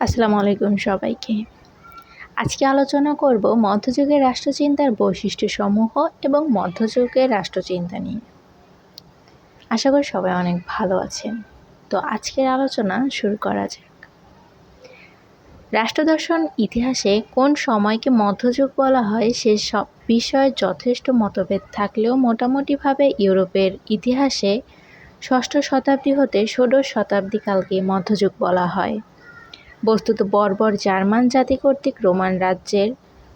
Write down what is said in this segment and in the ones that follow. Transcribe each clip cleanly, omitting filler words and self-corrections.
আসসালামু আলাইকুম সবাইকে। আজকে আলোচনা করব মধ্যযুগের রাষ্ট্রচিন্তার বৈশিষ্ট্যসমূহ এবং মধ্যযুগের রাষ্ট্রচিন্তা নিয়ে। আশা করি সবাই অনেক ভালো আছেন। তো আজকের আলোচনা শুরু করা যাক। রাষ্ট্রদর্শন ইতিহাসে কোন সময়কে মধ্যযুগ বলা হয় সে সব বিষয়ে যথেষ্ট মতভেদ থাকলেও মোটামুটিভাবে ইউরোপের ইতিহাসে ষষ্ঠ শতাব্দী হতে ষোড়শ শতাব্দীকালকে মধ্যযুগ বলা হয়। বস্তুত বর্বর জার্মান জাতি কর্তৃক রোমান রাজ্যের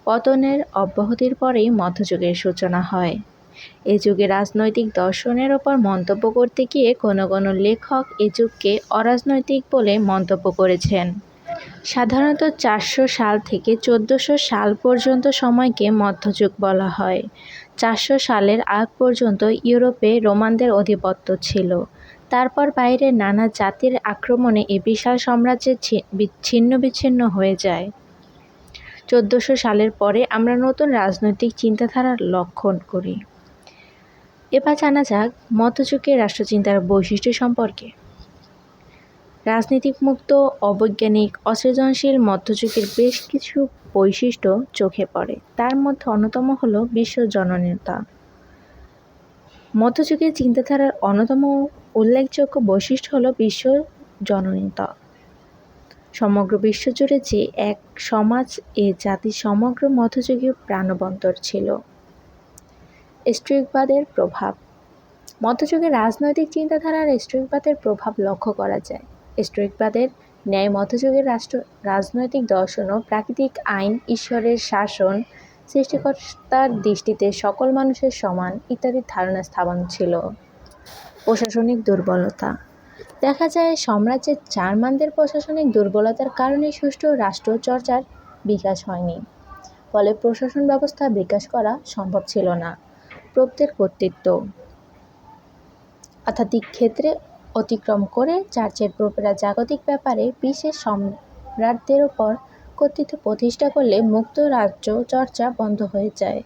পতনের অব্যাহতির পরেই মধ্যযুগের সূচনা হয়। এ যুগে রাজনৈতিক দর্শনের ওপর মন্তব্য করতে গিয়ে কোনো কোনো লেখক এ যুগকে অরাজনৈতিক বলে মন্তব্য করেছেন। সাধারণত 400 সাল থেকে 1400 সাল পর্যন্ত সময়কে মধ্যযুগ বলা হয়। 400 সালের আগ পর্যন্ত ইউরোপে রোমানদের আধিপত্য ছিল। তারপর বাইরের নানা জাতির আক্রমণে এই বিশাল সাম্রাজ্যের ছিন্ন বিচ্ছিন্ন হয়ে যায়। 1400 সালের পরে আমরা নতুন রাজনৈতিক চিন্তাধারার লক্ষণ করি। এবার জানা যাক মধ্যযুগের রাষ্ট্রচিন্তার বৈশিষ্ট্য সম্পর্কে। রাজনীতিক মুক্ত, অবৈজ্ঞানিক, অসৃজনশীল মধ্যযুগের বেশ কিছু বৈশিষ্ট্য চোখে পড়ে। তার মধ্যে অন্যতম হল বিশ্বজনীনতা। মধ্যযুগের চিন্তাধারার অন্যতম উল্লেখযোগ্য বৈশিষ্ট্য হল বিশ্বজনীনতা। সমগ্র বিশ্বজুড়ে যে এক সমাজ এ জাতি সমগ্র মধ্যযুগীয় প্রাণবন্তর ছিল। স্টোয়িকবাদের প্রভাব। মধ্যযুগের রাজনৈতিক চিন্তাধারার স্টোয়িকবাদের প্রভাব লক্ষ্য করা যায়। স্টোয়িকবাদের ন্যায় মধ্যযুগের রাজনৈতিক দর্শন ও প্রাকৃতিক আইন, ঈশ্বরের শাসন, সৃষ্টিকর্তার দৃষ্টিতে সকল মানুষের সমান ইত্যাদি ধারণা স্থাপন ছিল। প্রশাসনিক দুর্বলতা। দেখা যায় সাম্রাজ্যের জার্মানদের প্রশাসনিক দুর্বলতার কারণে সুষ্ঠু রাষ্ট্র চর্চার বিকাশ হয়নি। ফলে প্রশাসন ব্যবস্থা বিকাশ করা সম্ভব ছিল না। প্রভুদের কর্তৃত্ব। আধ্যাত্মিক ক্ষেত্রে অতিক্রম করে চার্চের প্রভুরা জাগতিক ব্যাপারে বিশেষ সম্রাটদের ওপর কর্তৃত্ব প্রতিষ্ঠা করলে মুক্ত রাজ্য চর্চা বন্ধ হয়ে যায়।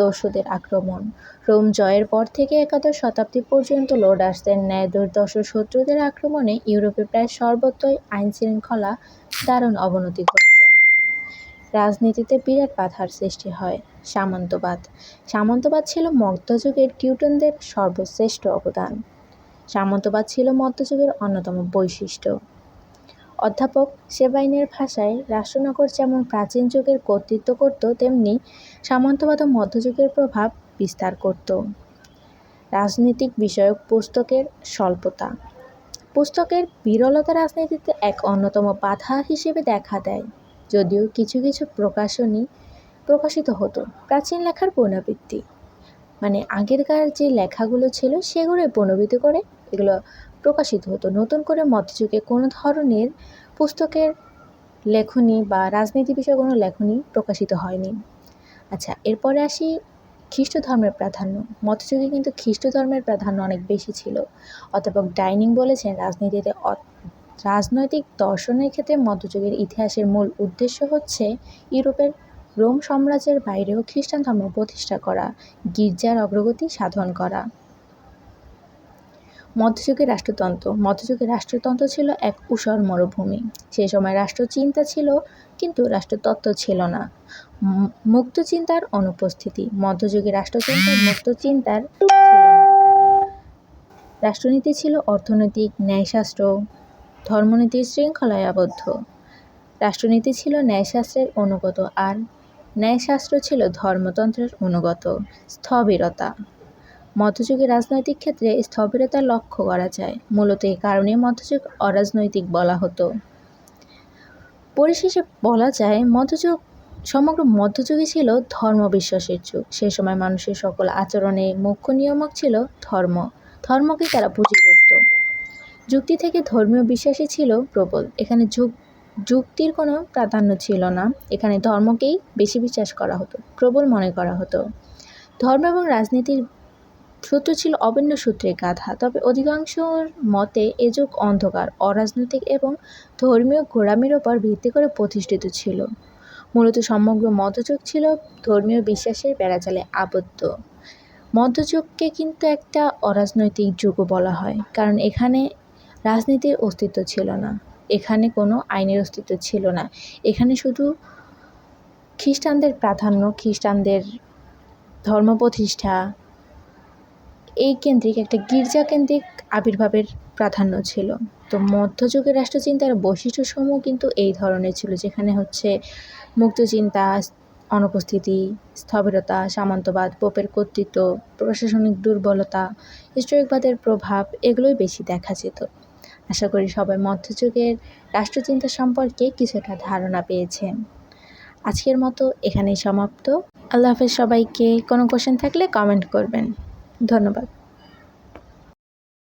দস্যুদের আক্রমণ। রোম জয়ের পর থেকে একাদশ শতাব্দী পর্যন্ত লোডাসদের ন্যায় দুর্দর্শ শত্রুদের আক্রমণে ইউরোপে প্রায় সর্বত্রই আইনশৃঙ্খলা দারুণ অবনতি ঘটে যায়। রাজনীতিতে বিরাট বাধার সৃষ্টি হয়। সামন্তবাদ ছিল মধ্যযুগের টিউটনদের সর্বশ্রেষ্ঠ অবদান। সামন্তবাদ ছিল মধ্যযুগের অন্যতম বৈশিষ্ট্য। অধ্যাপক সেবাইনের ভাষায় রাষ্ট্রনগর যেমন প্রাচীন যুগের কর্তৃত্ব করত, তেমনি সামন্তবাদও মধ্যযুগের প্রভাব বিস্তার করত। রাজনীতিক বিষয়ক পুস্তকের স্বল্পতা। পুস্তকের বিরলতা রাজনীতিতে এক অন্যতম বাধা হিসেবে দেখা দেয়। যদিও কিছু কিছু প্রকাশনী প্রকাশিত হতো। প্রাচীন লেখার পুনরাবৃত্তি, মানে আগেরকার যে লেখাগুলো ছিল সেগুলো পুনরাবৃত্তি করে এগুলো প্রকাশিত হতো। নতুন করে মধ্যযুগে কোনো ধরনের পুস্তকের লেখনী বা রাজনীতি বিষয়ে কোনো লেখনী প্রকাশিত হয়নি। আচ্ছা, এরপরে আসি খ্রিস্ট ধর্মের প্রাধান্য। মধ্যযুগে কিন্তু খ্রিস্ট ধর্মের প্রাধান্য অনেক বেশি ছিল। অধ্যাপক ডাইনিং বলেছেন, রাজনৈতিক দর্শনের ক্ষেত্রে মধ্যযুগের ইতিহাসের মূল উদ্দেশ্য হচ্ছে ইউরোপের রোম সাম্রাজ্যের বাইরেও খ্রিস্টান ধর্ম প্রতিষ্ঠা করা, গির্জার অগ্রগতি সাধন করা। মধ্যযুগের রাষ্ট্রতন্ত্র ছিল এক ঊষর মরুভূমি। সে সময় রাষ্ট্রচিন্তা ছিল কিন্তু রাষ্ট্রতত্ত্ব ছিল না। মুক্ত চিন্তার অনুপস্থিতি। মধ্যযুগে রাষ্ট্রচিন্তার মুক্ত চিন্তার ছিল না। রাষ্ট্রনীতি ছিল অর্থনৈতিক, ন্যায়শাস্ত্র, ধর্মনীতির শৃঙ্খলায় আবদ্ধ। রাষ্ট্রনীতি ছিল ন্যায়শাস্ত্রের অনুগত আর ন্যায়শাস্ত্র ছিল ধর্মতন্ত্রের অনুগত। স্থবিরতা। মধ্যযুগে রাজনৈতিক ক্ষেত্রে স্থবিরতা লক্ষ্য করা যায়। মূলত এই কারণে মধ্যযুগ অরাজনৈতিক বলা হতো। পরিশেষে বলা যায় সমগ্র মধ্যযুগে ছিল ধর্ম বিশ্বাসের যুগ। সে সময় মানুষের সকল আচরণে মুখ্য নিয়ামক ছিল ধর্ম। ধর্মকে তারা পুঁজি করত। যুক্তি থেকে ধর্মীয় বিশ্বাসী ছিল প্রবল। এখানে যুক্তির কোনো প্রাধান্য ছিল না। এখানে ধর্মকেই বেশি বিশ্বাস করা হতো, প্রবল মনে করা হতো। ধর্ম এবং রাজনীতির সূত্র ছিল অভিন্ন সূত্রে গাঁথা। তবে অধিকাংশর মতে এ যুগ অন্ধকার, অরাজনৈতিক এবং ধর্মীয় গোঁড়ামির ওপর ভিত্তি করে প্রতিষ্ঠিত ছিল। মূলত সমগ্র মধ্যযুগ ছিল ধর্মীয় বিশ্বাসের বেড়াজালে আবদ্ধ। মধ্যযুগকে কিন্তু একটা অরাজনৈতিক যুগও বলা হয়, কারণ এখানে রাজনীতির অস্তিত্ব ছিল না। এখানে কোনো আইনের অস্তিত্ব ছিল না। এখানে শুধু খ্রিস্টানদের প্রাধান্য, খ্রিস্টানদের ধর্ম প্রতিষ্ঠা, এই কেন্দ্রিক একটা গির্জাকেন্দ্রিক আবির্ভাবের প্রাধান্য ছিল। তো মধ্যযুগের রাষ্ট্রচিন্তার বৈশিষ্ট্যসমূহ কিন্তু এই ধরনের ছিল, যেখানে হচ্ছে মুক্তচিন্তা, অনুপস্থিতি, স্থবিরতা, সামন্তবাদ, পোপের কর্তৃত্ব, প্রশাসনিক দুর্বলতা, হিস্টোরিকবাদের প্রভাব এগুলোই বেশি দেখা যেত। আশা করি সবাই মধ্যযুগের রাষ্ট্রচিন্তা সম্পর্কে কিছুটা ধারণা পেয়েছেন। আজকের মতো এখানেই সমাপ্ত। আল্লাহ হাফেজ সবাইকে। কোনো কোশ্চেন থাকলে কমেন্ট করবেন। ধন্যবাদ।